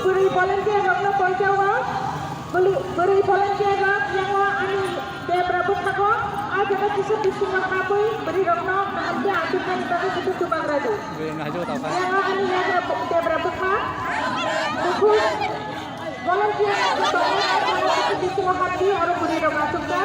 Beri volunteer rokna pojauh, beri volunteer rok yang ani dia berabuk tako, aja kan kisah bising apa beri rokna nanti ajukan kita itu cuma raju. Yang ani dia berabuk mah, buku volunteer rokna bising hati orang beri rokna suka,